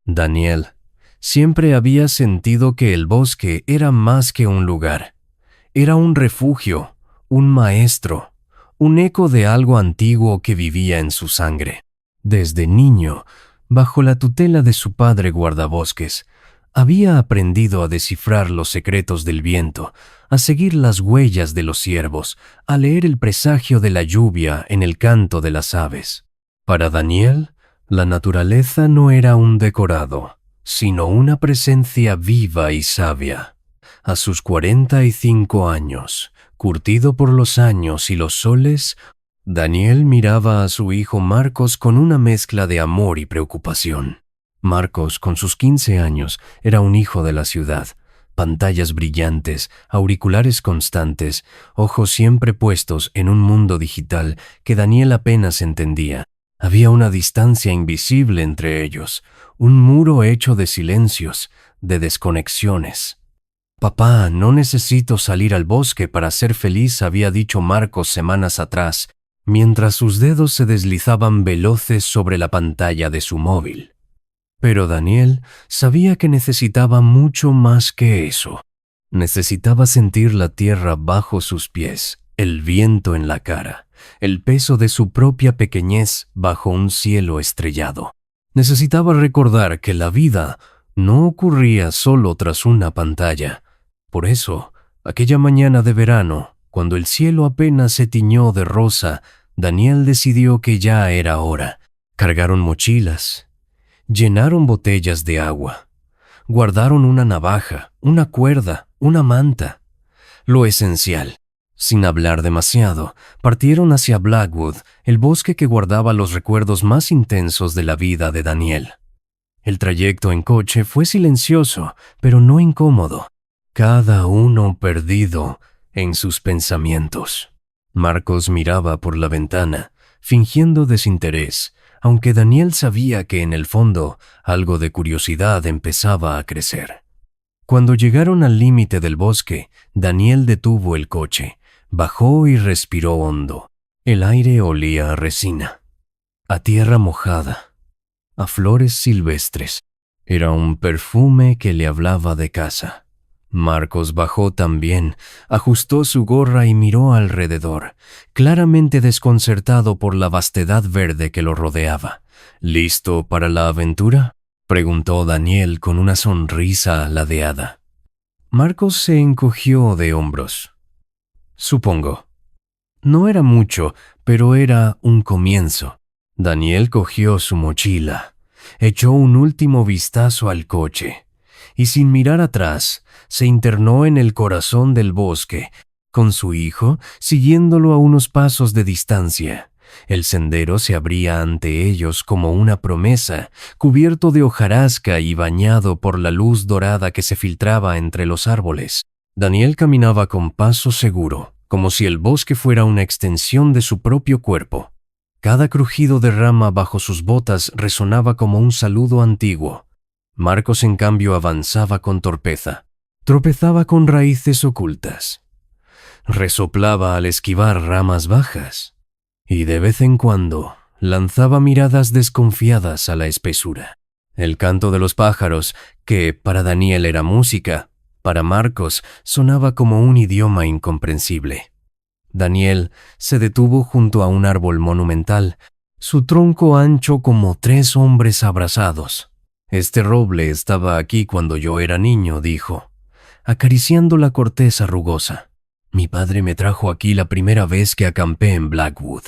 Daniel siempre había sentido que el bosque era más que un lugar. Era un refugio, un maestro, un eco de algo antiguo que vivía en su sangre. Desde niño, bajo la tutela de su padre guardabosques, había aprendido a descifrar los secretos del viento, a seguir las huellas de los ciervos, a leer el presagio de la lluvia en el canto de las aves. Para Daniel, la naturaleza no era un decorado, sino una presencia viva y sabia. A sus 45 años, curtido por los años y los soles, Daniel miraba a su hijo Marcos con una mezcla de amor y preocupación. Marcos, con sus 15 años, era un hijo de la ciudad. Pantallas brillantes, auriculares constantes, ojos siempre puestos en un mundo digital que Daniel apenas entendía. Había una distancia invisible entre ellos, un muro hecho de silencios, de desconexiones. «Papá, no necesito salir al bosque para ser feliz», había dicho Marcos semanas atrás, mientras sus dedos se deslizaban veloces sobre la pantalla de su móvil. Pero Daniel sabía que necesitaba mucho más que eso. Necesitaba sentir la tierra bajo sus pies, el viento en la cara, el peso de su propia pequeñez bajo un cielo estrellado. Necesitaba recordar que la vida no ocurría solo tras una pantalla. Por eso, aquella mañana de verano, cuando el cielo apenas se tiñó de rosa, Daniel decidió que ya era hora. Cargaron mochilas, llenaron botellas de agua, guardaron una navaja, una cuerda, una manta. Lo esencial. Sin hablar demasiado, partieron hacia Blackwood, el bosque que guardaba los recuerdos más intensos de la vida de Daniel. El trayecto en coche fue silencioso, pero no incómodo. Cada uno perdido en sus pensamientos. Marcos miraba por la ventana, fingiendo desinterés, aunque Daniel sabía que en el fondo algo de curiosidad empezaba a crecer. Cuando llegaron al límite del bosque, Daniel detuvo el coche, bajó y respiró hondo. El aire olía a resina, a tierra mojada, a flores silvestres. Era un perfume que le hablaba de casa. Marcos bajó también, ajustó su gorra y miró alrededor, claramente desconcertado por la vastedad verde que lo rodeaba. «¿Listo para la aventura?», preguntó Daniel con una sonrisa ladeada. Marcos se encogió de hombros. «Supongo». No era mucho, pero era un comienzo. Daniel cogió su mochila, echó un último vistazo al coche y, sin mirar atrás, se internó en el corazón del bosque, con su hijo siguiéndolo a unos pasos de distancia. El sendero se abría ante ellos como una promesa, cubierto de hojarasca y bañado por la luz dorada que se filtraba entre los árboles. Daniel caminaba con paso seguro, como si el bosque fuera una extensión de su propio cuerpo. Cada crujido de rama bajo sus botas resonaba como un saludo antiguo. Marcos, en cambio, avanzaba con torpeza. Tropezaba con raíces ocultas. Resoplaba al esquivar ramas bajas. Y de vez en cuando lanzaba miradas desconfiadas a la espesura. El canto de los pájaros, que para Daniel era música, para Marcos sonaba como un idioma incomprensible. Daniel se detuvo junto a un árbol monumental, su tronco ancho como 3 hombres abrazados. «Este roble estaba aquí cuando yo era niño», dijo, acariciando la corteza rugosa. «Mi padre me trajo aquí la primera vez que acampé en Blackwood».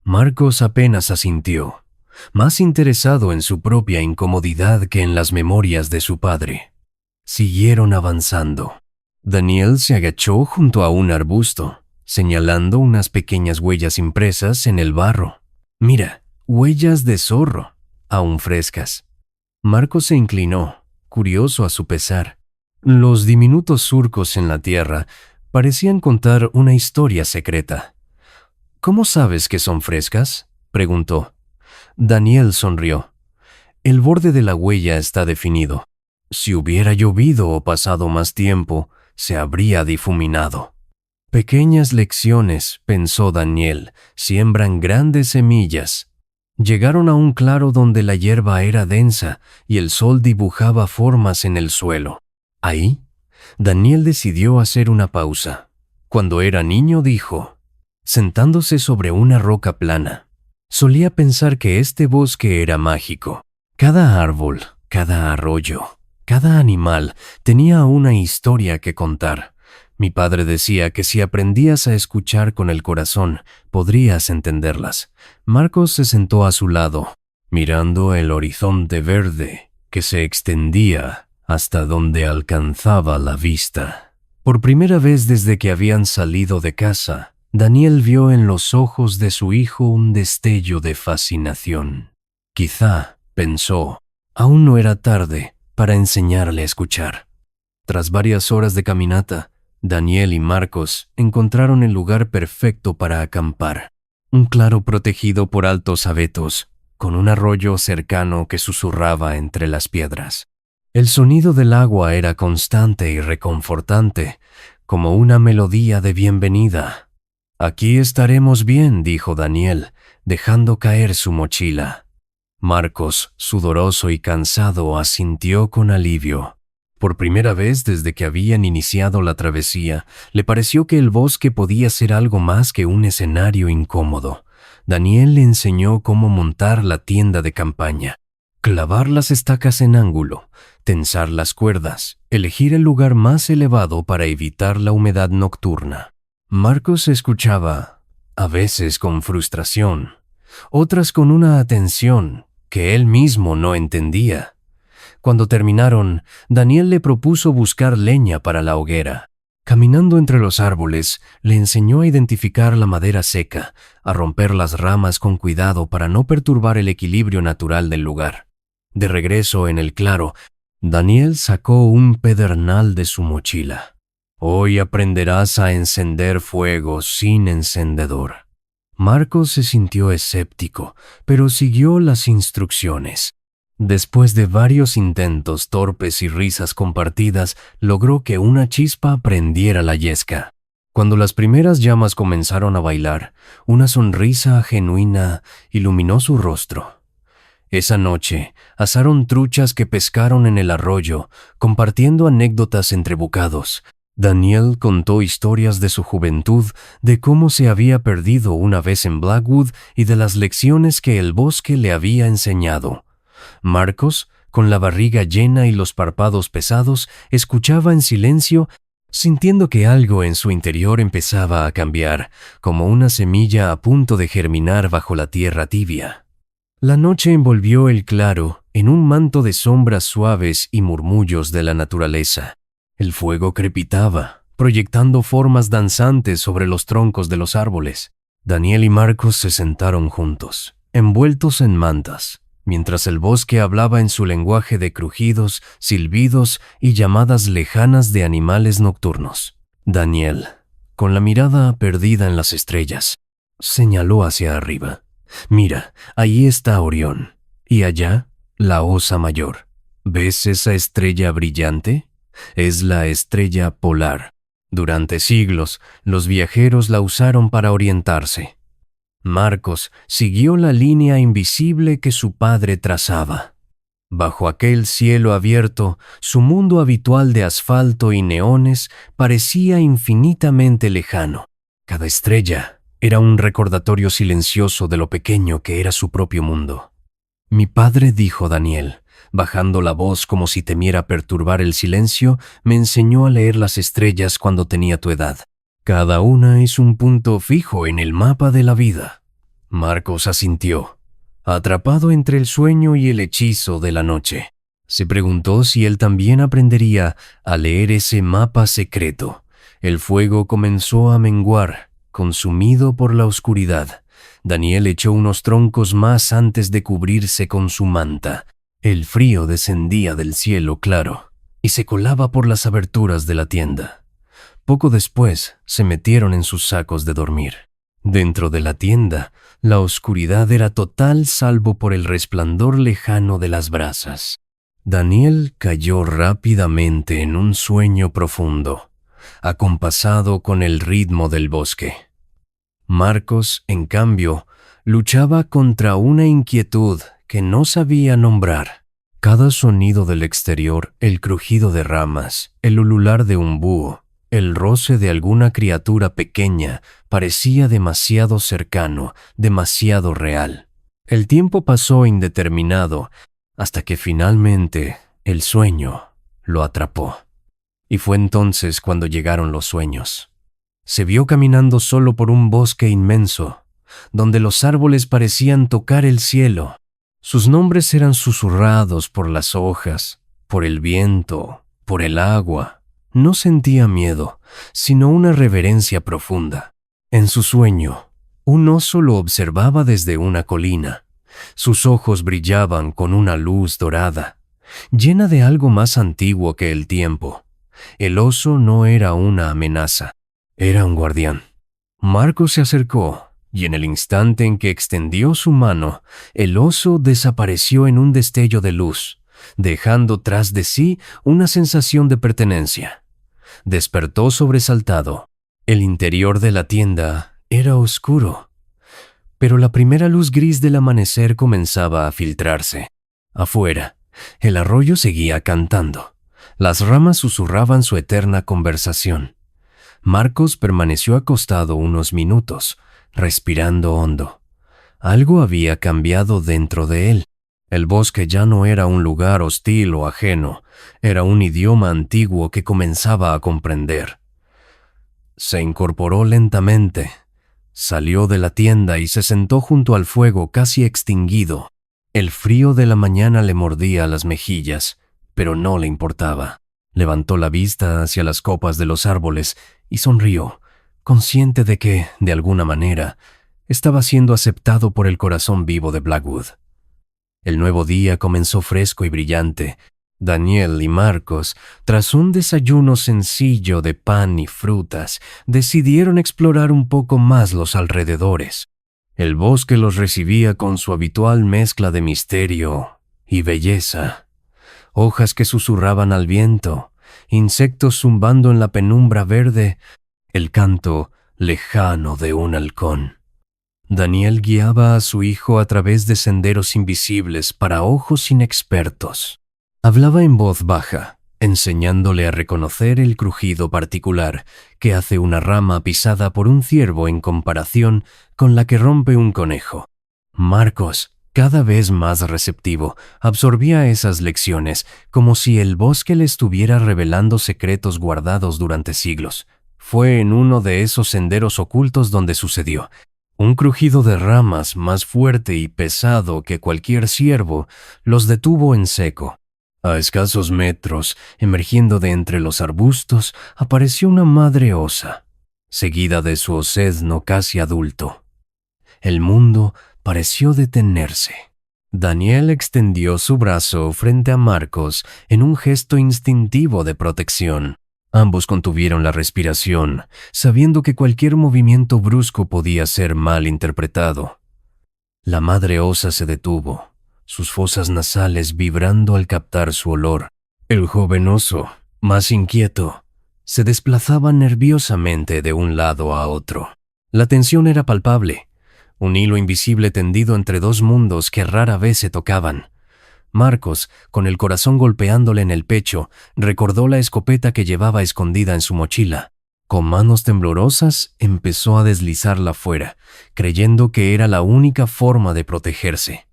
Marcos apenas asintió, más interesado en su propia incomodidad que en las memorias de su padre. Siguieron avanzando. Daniel se agachó junto a un arbusto, señalando unas pequeñas huellas impresas en el barro. «Mira, huellas de zorro, aún frescas». Marcos se inclinó, curioso a su pesar. Los diminutos surcos en la tierra parecían contar una historia secreta. «¿Cómo sabes que son frescas?», preguntó. Daniel sonrió. «El borde de la huella está definido. Si hubiera llovido o pasado más tiempo, se habría difuminado». Pequeñas lecciones, pensó Daniel, siembran grandes semillas. Llegaron a un claro donde la hierba era densa y el sol dibujaba formas en el suelo. Ahí, Daniel decidió hacer una pausa. Cuando era niño dijo, sentándose sobre una roca plana, solía pensar que este bosque era mágico. Cada árbol, cada arroyo, cada animal tenía una historia que contar. Mi padre decía que si aprendías a escuchar con el corazón, podrías entenderlas. Marcos se sentó a su lado, mirando el horizonte verde que se extendía hasta donde alcanzaba la vista. Por primera vez desde que habían salido de casa, Daniel vio en los ojos de su hijo un destello de fascinación. Quizá, pensó, aún no era tarde para enseñarle a escuchar. Tras varias horas de caminata, Daniel y Marcos encontraron el lugar perfecto para acampar. Un claro protegido por altos abetos, con un arroyo cercano que susurraba entre las piedras. El sonido del agua era constante y reconfortante, como una melodía de bienvenida. «Aquí estaremos bien», dijo Daniel, dejando caer su mochila. Marcos, sudoroso y cansado, asintió con alivio. Por primera vez desde que habían iniciado la travesía, le pareció que el bosque podía ser algo más que un escenario incómodo. Daniel le enseñó cómo montar la tienda de campaña, clavar las estacas en ángulo, tensar las cuerdas, elegir el lugar más elevado para evitar la humedad nocturna. Marcos escuchaba, a veces con frustración, otras con una atención que él mismo no entendía. Cuando terminaron, Daniel le propuso buscar leña para la hoguera. Caminando entre los árboles, le enseñó a identificar la madera seca, a romper las ramas con cuidado para no perturbar el equilibrio natural del lugar. De regreso en el claro, Daniel sacó un pedernal de su mochila. «Hoy aprenderás a encender fuego sin encendedor». Marcos se sintió escéptico, pero siguió las instrucciones. Después de varios intentos torpes y risas compartidas, logró que una chispa prendiera la yesca. Cuando las primeras llamas comenzaron a bailar, una sonrisa genuina iluminó su rostro. Esa noche, asaron truchas que pescaron en el arroyo, compartiendo anécdotas entre bocados. Daniel contó historias de su juventud, de cómo se había perdido una vez en Blackwood y de las lecciones que el bosque le había enseñado. Marcos, con la barriga llena y los párpados pesados, escuchaba en silencio, sintiendo que algo en su interior empezaba a cambiar, como una semilla a punto de germinar bajo la tierra tibia. La noche envolvió el claro en un manto de sombras suaves y murmullos de la naturaleza. El fuego crepitaba, proyectando formas danzantes sobre los troncos de los árboles. Daniel y Marcos se sentaron juntos, envueltos en mantas, mientras el bosque hablaba en su lenguaje de crujidos, silbidos y llamadas lejanas de animales nocturnos. Daniel, con la mirada perdida en las estrellas, señaló hacia arriba. «Mira, ahí está Orión, y allá, la Osa Mayor. ¿Ves esa estrella brillante? Es la estrella polar. Durante siglos, los viajeros la usaron para orientarse». Marcos siguió la línea invisible que su padre trazaba. Bajo aquel cielo abierto, su mundo habitual de asfalto y neones parecía infinitamente lejano. Cada estrella era un recordatorio silencioso de lo pequeño que era su propio mundo. «Mi padre», dijo Daniel, bajando la voz como si temiera perturbar el silencio, «me enseñó a leer las estrellas cuando tenía tu edad. Cada una es un punto fijo en el mapa de la vida». Marcos asintió, atrapado entre el sueño y el hechizo de la noche. Se preguntó si él también aprendería a leer ese mapa secreto. El fuego comenzó a menguar, consumido por la oscuridad. Daniel echó unos troncos más antes de cubrirse con su manta. El frío descendía del cielo claro y se colaba por las aberturas de la tienda. Poco después se metieron en sus sacos de dormir. Dentro de la tienda, la oscuridad era total salvo por el resplandor lejano de las brasas. Daniel cayó rápidamente en un sueño profundo, acompasado con el ritmo del bosque. Marcos, en cambio, Luchaba contra una inquietud que no sabía nombrar. Cada sonido del exterior, el crujido de ramas, el ulular de un búho, el roce de alguna criatura pequeña, parecía demasiado cercano, demasiado real. El tiempo pasó indeterminado hasta que finalmente el sueño lo atrapó. Y fue entonces cuando llegaron los sueños. Se vio caminando solo por un bosque inmenso, donde los árboles parecían tocar el cielo. Sus nombres eran susurrados por las hojas, por el viento, por el agua. No sentía miedo, sino una reverencia profunda. En su sueño, un oso lo observaba desde una colina. Sus ojos brillaban con una luz dorada, llena de algo más antiguo que el tiempo. El oso no era una amenaza, era un guardián. Marcos se acercó, y en el instante en que extendió su mano, el oso desapareció en un destello de luz, dejando tras de sí una sensación de pertenencia. Despertó sobresaltado. El interior de la tienda era oscuro, pero la primera luz gris del amanecer comenzaba a filtrarse. Afuera, el arroyo seguía cantando. Las ramas susurraban su eterna conversación. Marcos permaneció acostado unos minutos, respirando hondo. Algo había cambiado dentro de él. El bosque ya no era un lugar hostil o ajeno, era un idioma antiguo que comenzaba a comprender. Se incorporó lentamente, salió de la tienda y se sentó junto al fuego casi extinguido. El frío de la mañana le mordía las mejillas, pero no le importaba. Levantó la vista hacia las copas de los árboles y sonrió, consciente de que, de alguna manera, estaba siendo aceptado por el corazón vivo de Blackwood. El nuevo día comenzó fresco y brillante. Daniel y Marcos, tras un desayuno sencillo de pan y frutas, decidieron explorar un poco más los alrededores. El bosque los recibía con su habitual mezcla de misterio y belleza. Hojas que susurraban al viento, insectos zumbando en la penumbra verde, el canto lejano de un halcón. Daniel guiaba a su hijo a través de senderos invisibles para ojos inexpertos. Hablaba en voz baja, enseñándole a reconocer el crujido particular que hace una rama pisada por un ciervo en comparación con la que rompe un conejo. Marcos, cada vez más receptivo, absorbía esas lecciones como si el bosque le estuviera revelando secretos guardados durante siglos. Fue en uno de esos senderos ocultos donde sucedió. Un crujido de ramas más fuerte y pesado que cualquier ciervo los detuvo en seco. A escasos metros, emergiendo de entre los arbustos, apareció una madre osa, seguida de su osezno casi adulto. El mundo pareció detenerse. Daniel extendió su brazo frente a Marcos en un gesto instintivo de protección. Ambos contuvieron la respiración, sabiendo que cualquier movimiento brusco podía ser mal interpretado. La madre osa se detuvo, sus fosas nasales vibrando al captar su olor. El joven oso, más inquieto, se desplazaba nerviosamente de un lado a otro. La tensión era palpable, un hilo invisible tendido entre dos mundos que rara vez se tocaban. Marcos, con el corazón golpeándole en el pecho, recordó la escopeta que llevaba escondida en su mochila. Con manos temblorosas empezó a deslizarla fuera, creyendo que era la única forma de protegerse.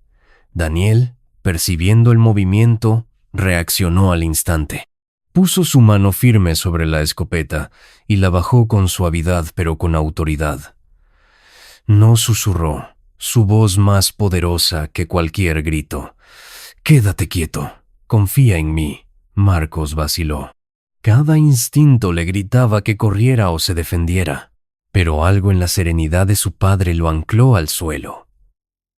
Daniel, percibiendo el movimiento, reaccionó al instante. Puso su mano firme sobre la escopeta y la bajó con suavidad pero con autoridad. No susurró, su voz más poderosa que cualquier grito. «Quédate quieto, confía en mí», Marcos vaciló. Cada instinto le gritaba que corriera o se defendiera, pero algo en la serenidad de su padre lo ancló al suelo.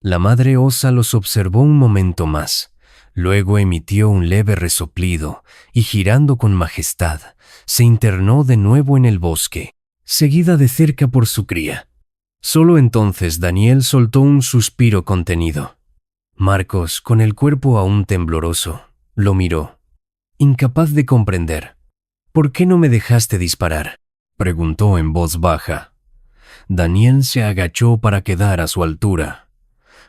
La madre osa los observó un momento más, luego emitió un leve resoplido y girando con majestad, se internó de nuevo en el bosque, seguida de cerca por su cría. Solo entonces Daniel soltó un suspiro contenido. Marcos, con el cuerpo aún tembloroso, lo miró, incapaz de comprender. «¿Por qué no me dejaste disparar?», preguntó en voz baja. Daniel se agachó para quedar a su altura.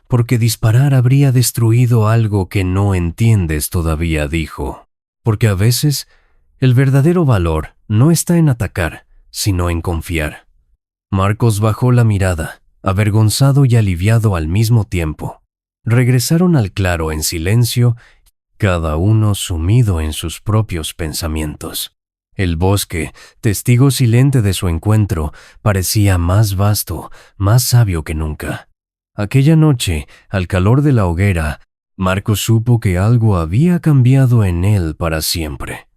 Porque disparar habría destruido algo que no entiendes todavía, dijo. Porque a veces el verdadero valor no está en atacar, sino en confiar. Marcos bajó la mirada, avergonzado y aliviado al mismo tiempo. Regresaron al claro en silencio, cada uno sumido en sus propios pensamientos. El bosque, testigo silente de su encuentro, parecía más vasto, más sabio que nunca. Aquella noche, al calor de la hoguera, Marcos supo que algo había cambiado en él para siempre.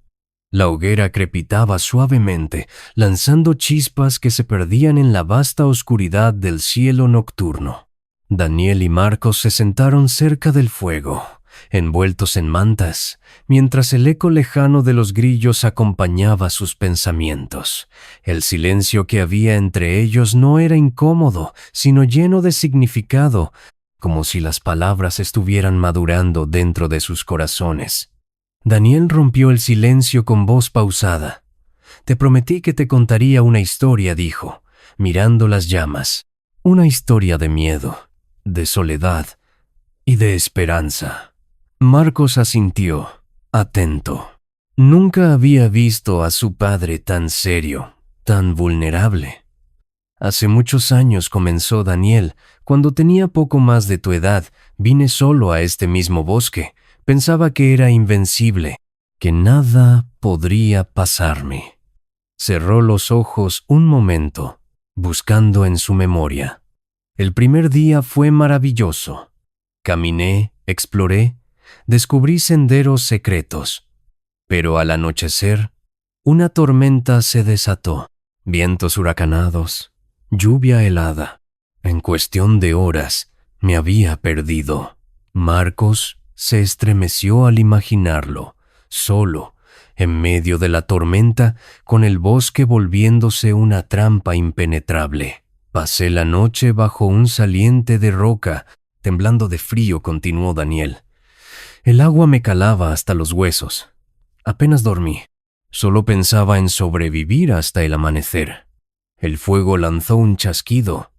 La hoguera crepitaba suavemente, lanzando chispas que se perdían en la vasta oscuridad del cielo nocturno. Daniel y Marcos se sentaron cerca del fuego, envueltos en mantas, mientras el eco lejano de los grillos acompañaba sus pensamientos. El silencio que había entre ellos no era incómodo, sino lleno de significado, como si las palabras estuvieran madurando dentro de sus corazones. Daniel rompió el silencio con voz pausada. «Te prometí que te contaría una historia», dijo, mirando las llamas. «Una historia de miedo, de soledad y de esperanza». Marcos asintió, atento. Nunca había visto a su padre tan serio, tan vulnerable. «Hace muchos años», comenzó Daniel, «cuando tenía poco más de tu edad, vine solo a este mismo bosque. Pensaba que era invencible, que nada podría pasarme». Cerró los ojos un momento, buscando en su memoria. «El primer día fue maravilloso. Caminé, exploré, descubrí senderos secretos. Pero al anochecer, una tormenta se desató. Vientos huracanados, lluvia helada. En cuestión de horas, me había perdido». Marcos se estremeció al imaginarlo, solo, en medio de la tormenta, con el bosque volviéndose una trampa impenetrable. «Pasé la noche bajo un saliente de roca», temblando de frío, continuó Daniel. «El agua me calaba hasta los huesos. Apenas dormí. Solo pensaba en sobrevivir hasta el amanecer». El fuego lanzó un chasquido,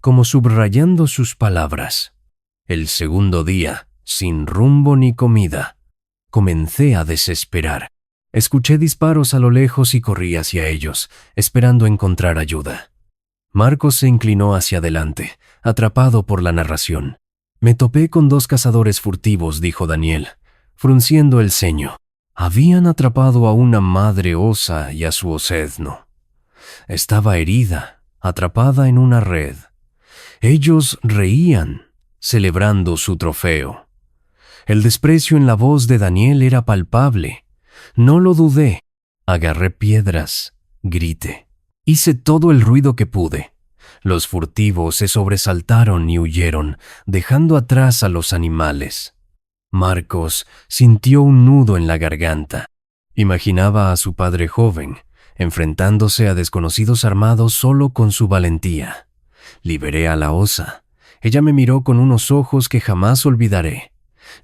como subrayando sus palabras. «El segundo día, sin rumbo ni comida. Comencé a desesperar. Escuché disparos a lo lejos y corrí hacia ellos, esperando encontrar ayuda». Marcos se inclinó hacia adelante, atrapado por la narración. «Me topé con 2 cazadores furtivos», dijo Daniel, frunciendo el ceño. «Habían atrapado a una madre osa y a su osezno. Estaba herida, atrapada en una red. Ellos reían, celebrando su trofeo». El desprecio en la voz de Daniel era palpable. No lo dudé. Agarré piedras, grité. Hice todo el ruido que pude. Los furtivos se sobresaltaron y huyeron, dejando atrás a los animales. Marcos sintió un nudo en la garganta. Imaginaba a su padre joven, enfrentándose a desconocidos armados solo con su valentía. Liberé a la osa. Ella me miró con unos ojos que jamás olvidaré.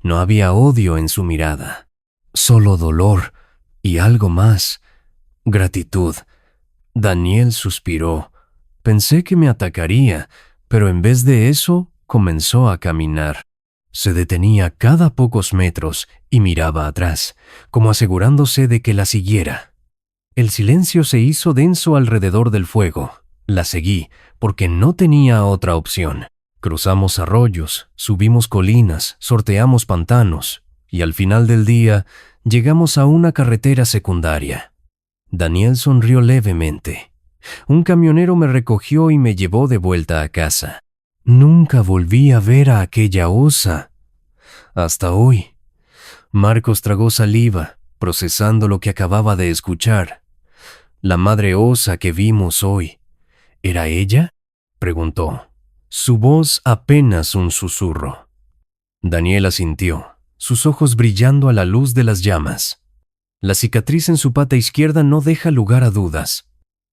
No había odio en su mirada, solo dolor y algo más, gratitud. Daniel suspiró. Pensé que me atacaría, pero en vez de eso, comenzó a caminar. Se detenía cada pocos metros y miraba atrás, como asegurándose de que la siguiera. El silencio se hizo denso alrededor del fuego. La seguí, porque no tenía otra opción. Cruzamos arroyos, subimos colinas, sorteamos pantanos, y al final del día llegamos a una carretera secundaria. Daniel sonrió levemente. Un camionero me recogió y me llevó de vuelta a casa. Nunca volví a ver a aquella osa. Hasta hoy. Marcos tragó saliva, procesando lo que acababa de escuchar. «La madre osa que vimos hoy, ¿era ella?», preguntó. Su voz apenas un susurro. Daniel asintió, sus ojos brillando a la luz de las llamas. La cicatriz en su pata izquierda no deja lugar a dudas.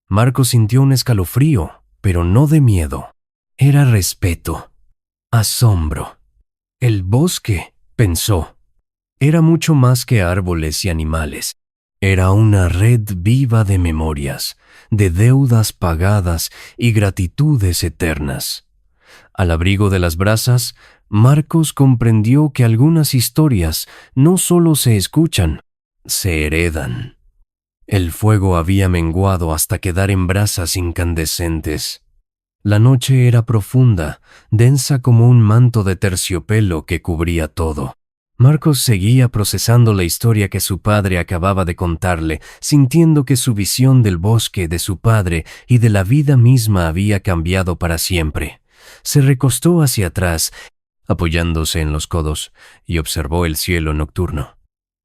Marcos sintió un escalofrío, pero no de miedo. Era respeto, asombro. El bosque, pensó, era mucho más que árboles y animales. Era una red viva de memorias, de deudas pagadas y gratitudes eternas. Al abrigo de las brasas, Marcos comprendió que algunas historias no solo se escuchan, se heredan. El fuego había menguado hasta quedar en brasas incandescentes. La noche era profunda, densa como un manto de terciopelo que cubría todo. Marcos seguía procesando la historia que su padre acababa de contarle, sintiendo que su visión del bosque, de su padre y de la vida misma había cambiado para siempre. Se recostó hacia atrás, apoyándose en los codos, y observó el cielo nocturno.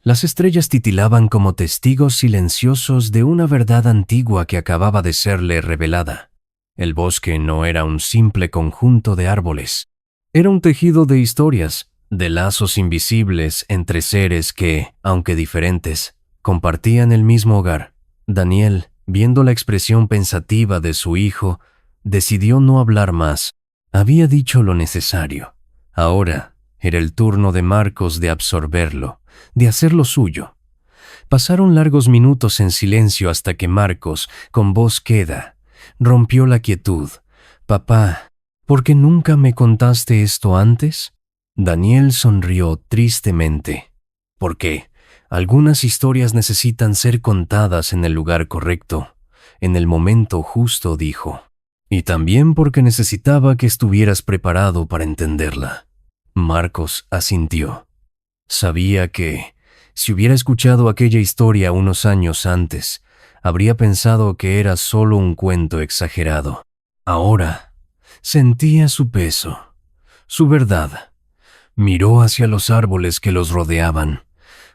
Las estrellas titilaban como testigos silenciosos de una verdad antigua que acababa de serle revelada. El bosque no era un simple conjunto de árboles. Era un tejido de historias, de lazos invisibles entre seres que, aunque diferentes, compartían el mismo hogar. Daniel, viendo la expresión pensativa de su hijo, decidió no hablar más. Había dicho lo necesario. Ahora era el turno de Marcos de absorberlo, de hacerlo suyo. Pasaron largos minutos en silencio hasta que Marcos, con voz queda, rompió la quietud. «Papá, ¿por qué nunca me contaste esto antes?» Daniel sonrió tristemente. «Porque algunas historias necesitan ser contadas en el lugar correcto, en el momento justo», dijo. «Y también porque necesitaba que estuvieras preparado para entenderla». Marcos asintió. Sabía que, si hubiera escuchado aquella historia unos años antes, habría pensado que era solo un cuento exagerado. Ahora sentía su peso, su verdad. Miró hacia los árboles que los rodeaban,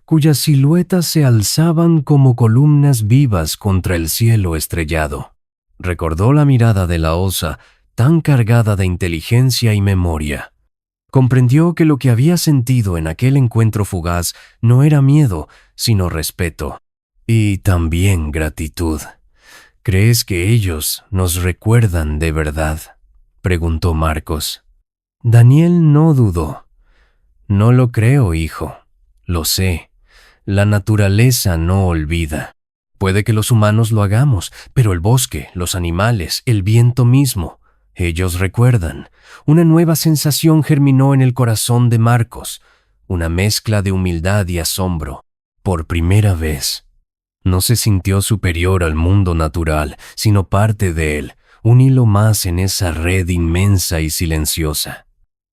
cuyas siluetas se alzaban como columnas vivas contra el cielo estrellado. Recordó la mirada de la osa, tan cargada de inteligencia y memoria. Comprendió que lo que había sentido en aquel encuentro fugaz no era miedo, sino respeto. Y también gratitud. «¿Crees que ellos nos recuerdan de verdad?», preguntó Marcos. Daniel no dudó. «No lo creo, hijo. Lo sé. La naturaleza no olvida. Puede que los humanos lo hagamos, pero el bosque, los animales, el viento mismo, ellos recuerdan». Una nueva sensación germinó en el corazón de Marcos, una mezcla de humildad y asombro. Por primera vez, no se sintió superior al mundo natural, sino parte de él, un hilo más en esa red inmensa y silenciosa.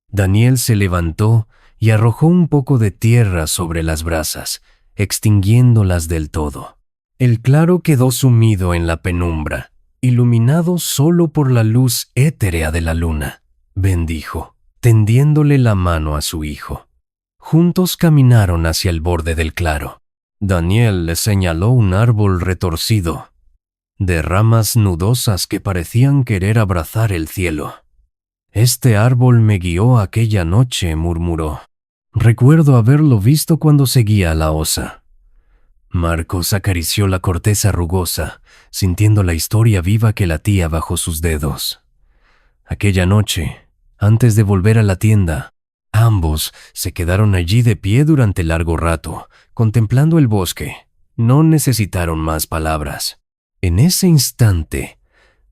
Daniel se levantó y arrojó un poco de tierra sobre las brasas, extinguiéndolas del todo. El claro quedó sumido en la penumbra, iluminado solo por la luz éterea de la luna. Bendijo, tendiéndole la mano a su hijo. Juntos caminaron hacia el borde del claro. Daniel le señaló un árbol retorcido, de ramas nudosas que parecían querer abrazar el cielo. «Este árbol me guió aquella noche», murmuró. «Recuerdo haberlo visto cuando seguía a la osa». Marcos acarició la corteza rugosa, sintiendo la historia viva que latía bajo sus dedos. Aquella noche, antes de volver a la tienda, ambos se quedaron allí de pie durante largo rato, contemplando el bosque. No necesitaron más palabras. En ese instante,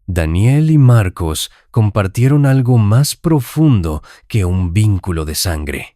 Daniel y Marcos compartieron algo más profundo que un vínculo de sangre.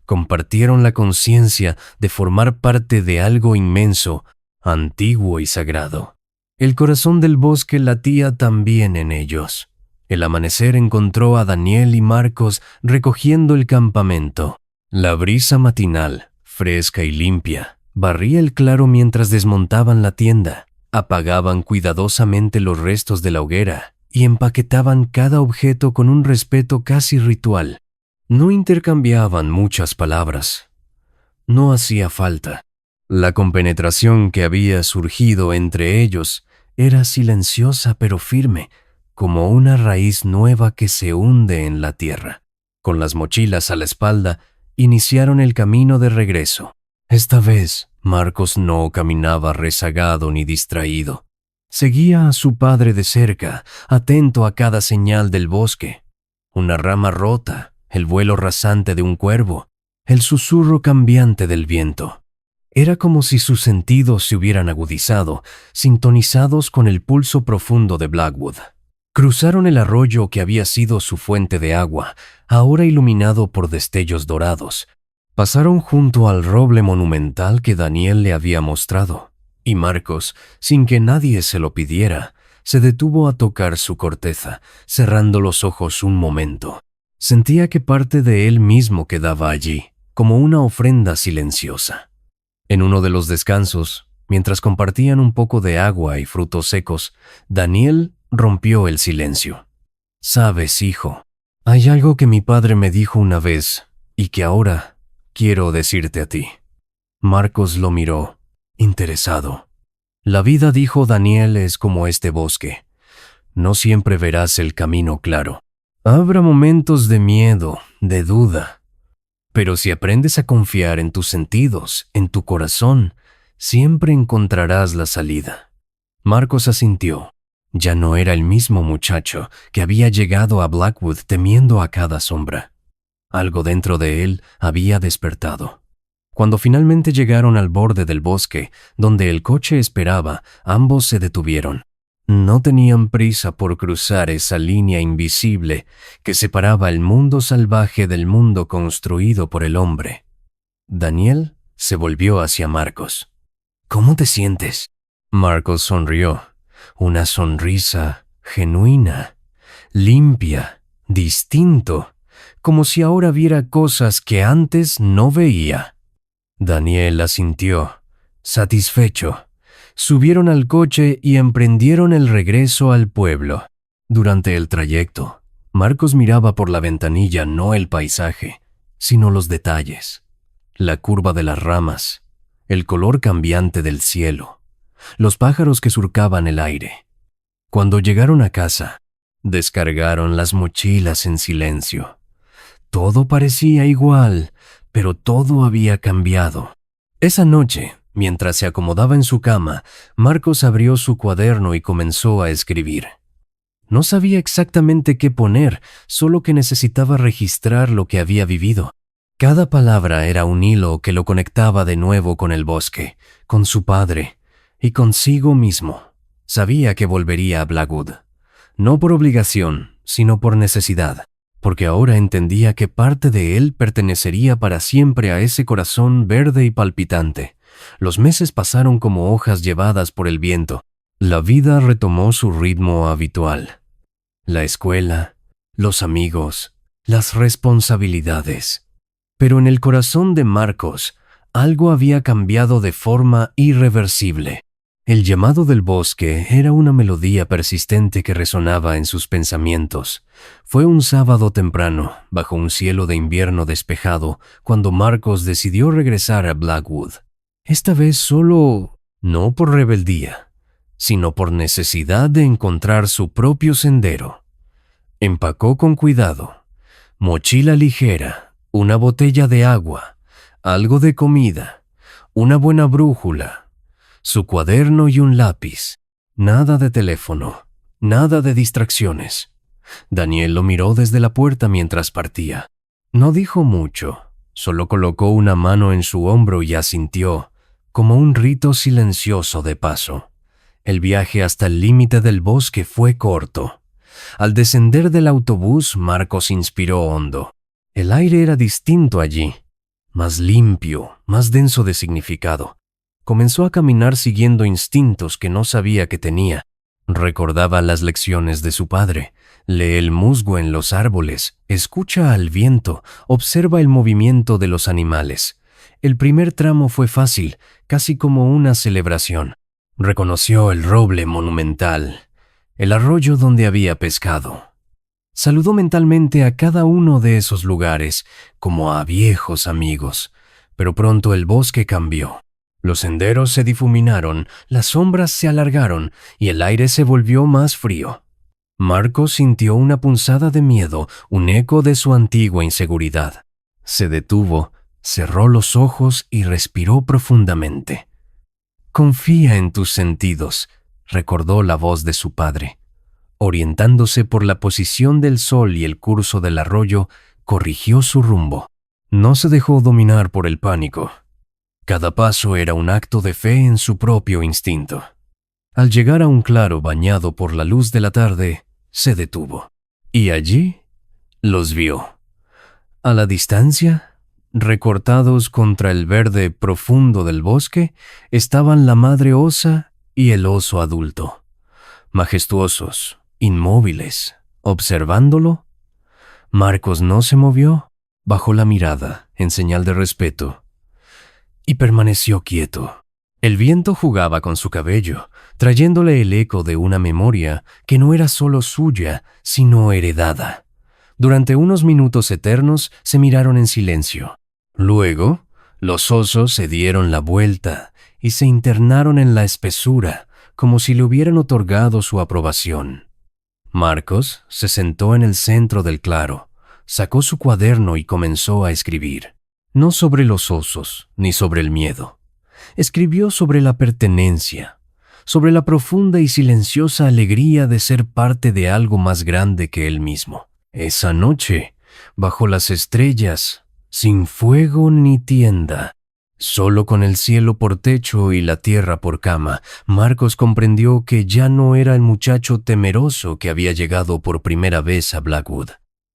Compartieron la conciencia de formar parte de algo inmenso, antiguo y sagrado. El corazón del bosque latía también en ellos. El amanecer encontró a Daniel y Marcos recogiendo el campamento. La brisa matinal, fresca y limpia, barría el claro mientras desmontaban la tienda, apagaban cuidadosamente los restos de la hoguera y empaquetaban cada objeto con un respeto casi ritual. No intercambiaban muchas palabras. No hacía falta. La compenetración que había surgido entre ellos era silenciosa pero firme, como una raíz nueva que se hunde en la tierra. Con las mochilas a la espalda, iniciaron el camino de regreso. Esta vez, Marcos no caminaba rezagado ni distraído. Seguía a su padre de cerca, atento a cada señal del bosque. Una rama rota, el vuelo rasante de un cuervo, el susurro cambiante del viento. Era como si sus sentidos se hubieran agudizado, sintonizados con el pulso profundo de Blackwood. Cruzaron el arroyo que había sido su fuente de agua, ahora iluminado por destellos dorados. Pasaron junto al roble monumental que Daniel le había mostrado, y Marcos, sin que nadie se lo pidiera, se detuvo a tocar su corteza, cerrando los ojos un momento. Sentía que parte de él mismo quedaba allí, como una ofrenda silenciosa. En uno de los descansos, mientras compartían un poco de agua y frutos secos, Daniel rompió el silencio. «Sabes, hijo, hay algo que mi padre me dijo una vez y que ahora quiero decirte a ti». Marcos lo miró, interesado. «La vida», dijo Daniel, «es como este bosque. No siempre verás el camino claro. Habrá momentos de miedo, de duda. Pero si aprendes a confiar en tus sentidos, en tu corazón, siempre encontrarás la salida». Marcos asintió. Ya no era el mismo muchacho que había llegado a Blackwood temiendo a cada sombra. Algo dentro de él había despertado. Cuando finalmente llegaron al borde del bosque, donde el coche esperaba, ambos se detuvieron. No tenían prisa por cruzar esa línea invisible que separaba el mundo salvaje del mundo construido por el hombre. Daniel se volvió hacia Marcos. «¿Cómo te sientes?» Marcos sonrió. Una sonrisa genuina, limpia, distinto, como si ahora viera cosas que antes no veía. Daniel asintió, satisfecho. Subieron al coche y emprendieron el regreso al pueblo. Durante el trayecto, Marcos miraba por la ventanilla no el paisaje, sino los detalles. La curva de las ramas, el color cambiante del cielo, los pájaros que surcaban el aire. Cuando llegaron a casa, descargaron las mochilas en silencio. Todo parecía igual, pero todo había cambiado. Esa noche, mientras se acomodaba en su cama, Marcos abrió su cuaderno y comenzó a escribir. No sabía exactamente qué poner, solo que necesitaba registrar lo que había vivido. Cada palabra era un hilo que lo conectaba de nuevo con el bosque, con su padre y consigo mismo. Sabía que volvería a Blackwood, no por obligación, sino por necesidad, porque ahora entendía que parte de él pertenecería para siempre a ese corazón verde y palpitante. Los meses pasaron como hojas llevadas por el viento. La vida retomó su ritmo habitual. La escuela, los amigos, las responsabilidades. Pero en el corazón de Marcos, algo había cambiado de forma irreversible. El llamado del bosque era una melodía persistente que resonaba en sus pensamientos. Fue un sábado temprano, bajo un cielo de invierno despejado, cuando Marcos decidió regresar a Blackwood. Esta vez solo, no por rebeldía, sino por necesidad de encontrar su propio sendero. Empacó con cuidado, mochila ligera, una botella de agua, algo de comida, una buena brújula, su cuaderno y un lápiz. Nada de teléfono, nada de distracciones. Daniel lo miró desde la puerta mientras partía. No dijo mucho, solo colocó una mano en su hombro y asintió, como un rito silencioso de paso. El viaje hasta el límite del bosque fue corto. Al descender del autobús, Marcos inspiró hondo. El aire era distinto allí, más limpio, más denso de significado. Comenzó a caminar siguiendo instintos que no sabía que tenía. Recordaba las lecciones de su padre. Lee el musgo en los árboles, escucha al viento, observa el movimiento de los animales. El primer tramo fue fácil, casi como una celebración. Reconoció el roble monumental, el arroyo donde había pescado. Saludó mentalmente a cada uno de esos lugares, como a viejos amigos. Pero pronto el bosque cambió. Los senderos se difuminaron, las sombras se alargaron y el aire se volvió más frío. Marcos sintió una punzada de miedo, un eco de su antigua inseguridad. Se detuvo, cerró los ojos y respiró profundamente. «Confía en tus sentidos», recordó la voz de su padre. Orientándose por la posición del sol y el curso del arroyo, corrigió su rumbo. No se dejó dominar por el pánico. Cada paso era un acto de fe en su propio instinto. Al llegar a un claro bañado por la luz de la tarde, se detuvo, y allí los vio. A la distancia, recortados contra el verde profundo del bosque, estaban la madre osa y el oso adulto, majestuosos, inmóviles, observándolo. Marcos no se movió, bajó la mirada en señal de respeto y permaneció quieto. El viento jugaba con su cabello, trayéndole el eco de una memoria que no era solo suya, sino heredada. Durante unos minutos eternos se miraron en silencio. Luego, los osos se dieron la vuelta y se internaron en la espesura, como si le hubieran otorgado su aprobación. Marcos se sentó en el centro del claro, sacó su cuaderno y comenzó a escribir. No sobre los osos, ni sobre el miedo. Escribió sobre la pertenencia, sobre la profunda y silenciosa alegría de ser parte de algo más grande que él mismo. Esa noche, bajo las estrellas, sin fuego ni tienda, solo con el cielo por techo y la tierra por cama, Marcos comprendió que ya no era el muchacho temeroso que había llegado por primera vez a Blackwood.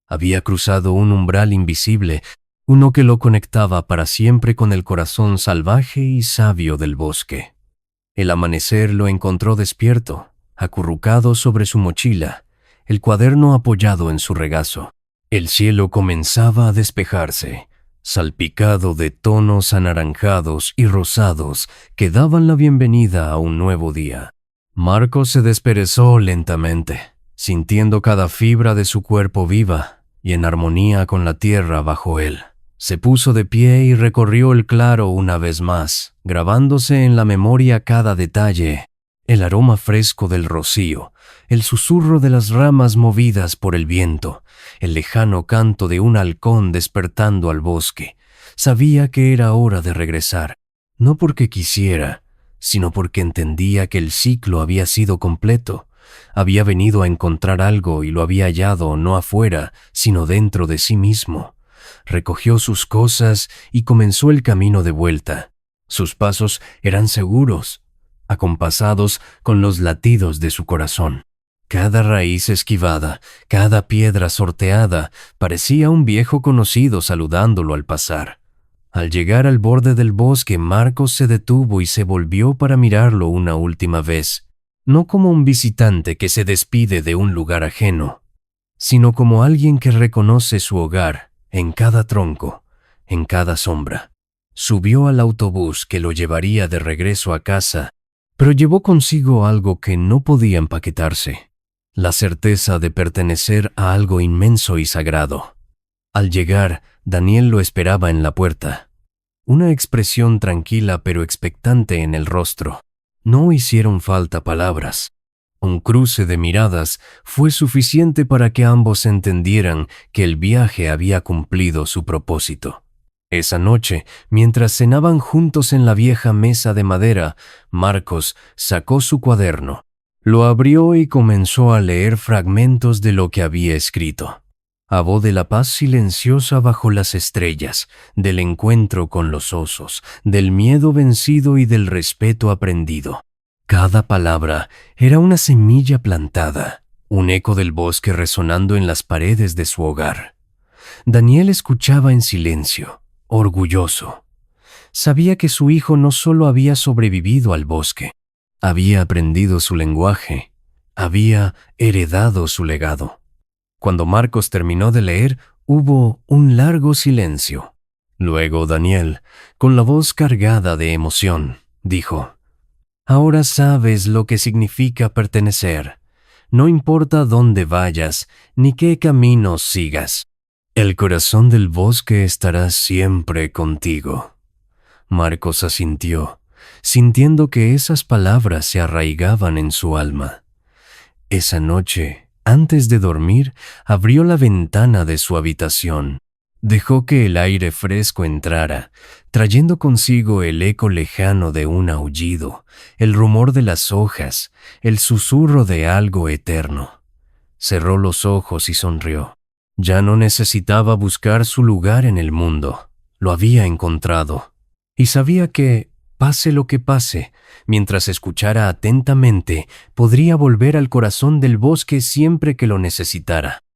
Había cruzado un umbral invisible, uno que lo conectaba para siempre con el corazón salvaje y sabio del bosque. El amanecer lo encontró despierto, acurrucado sobre su mochila, el cuaderno apoyado en su regazo. El cielo comenzaba a despejarse, salpicado de tonos anaranjados y rosados que daban la bienvenida a un nuevo día. Marcos se desperezó lentamente, sintiendo cada fibra de su cuerpo viva y en armonía con la tierra bajo él. Se puso de pie y recorrió el claro una vez más, grabándose en la memoria cada detalle: el aroma fresco del rocío, el susurro de las ramas movidas por el viento, el lejano canto de un halcón despertando al bosque. Sabía que era hora de regresar, no porque quisiera, sino porque entendía que el ciclo había sido completo. Había venido a encontrar algo y lo había hallado no afuera, sino dentro de sí mismo. Recogió sus cosas y comenzó el camino de vuelta. Sus pasos eran seguros, acompasados con los latidos de su corazón. Cada raíz esquivada, cada piedra sorteada, parecía un viejo conocido saludándolo al pasar. Al llegar al borde del bosque, Marcos se detuvo y se volvió para mirarlo una última vez, no como un visitante que se despide de un lugar ajeno, sino como alguien que reconoce su hogar en cada tronco, en cada sombra. Subió al autobús que lo llevaría de regreso a casa, pero llevó consigo algo que no podía empaquetarse: la certeza de pertenecer a algo inmenso y sagrado. Al llegar, Daniel lo esperaba en la puerta. Una expresión tranquila pero expectante en el rostro. No hicieron falta palabras. Un cruce de miradas fue suficiente para que ambos entendieran que el viaje había cumplido su propósito. Esa noche, mientras cenaban juntos en la vieja mesa de madera, Marcos sacó su cuaderno, lo abrió y comenzó a leer fragmentos de lo que había escrito. Habló de la paz silenciosa bajo las estrellas, del encuentro con los osos, del miedo vencido y del respeto aprendido. Cada palabra era una semilla plantada, un eco del bosque resonando en las paredes de su hogar. Daniel escuchaba en silencio, orgulloso. Sabía que su hijo no solo había sobrevivido al bosque, había aprendido su lenguaje, había heredado su legado. Cuando Marcos terminó de leer, hubo un largo silencio. Luego Daniel, con la voz cargada de emoción, dijo: «Ahora sabes lo que significa pertenecer. No importa dónde vayas, ni qué caminos sigas. El corazón del bosque estará siempre contigo». Marcos asintió, sintiendo que esas palabras se arraigaban en su alma. Esa noche, antes de dormir, abrió la ventana de su habitación. Dejó que el aire fresco entrara, trayendo consigo el eco lejano de un aullido, el rumor de las hojas, el susurro de algo eterno. Cerró los ojos y sonrió. Ya no necesitaba buscar su lugar en el mundo. Lo había encontrado. Y sabía que, Pase lo que pase, mientras escuchara atentamente, podría volver al corazón del bosque siempre que lo necesitara.